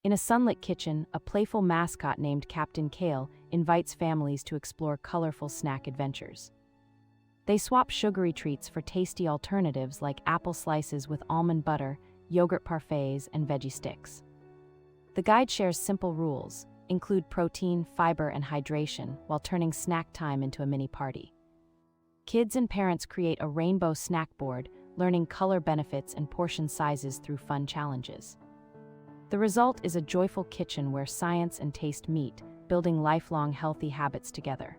In a sunlit kitchen, a playful mascot named Captain Kale invites families to explore colorful snack adventures. They swap sugary treats for tasty alternatives like apple slices with almond butter, yogurt parfaits, and veggie sticks. The guide shares simple rules: include protein, fiber, and hydration, while turning snack time into a mini party. Kids and parents create a rainbow snack board, learning color benefits and portion sizes through fun challenges. The result is a joyful kitchen where science and taste meet, building lifelong healthy habits together.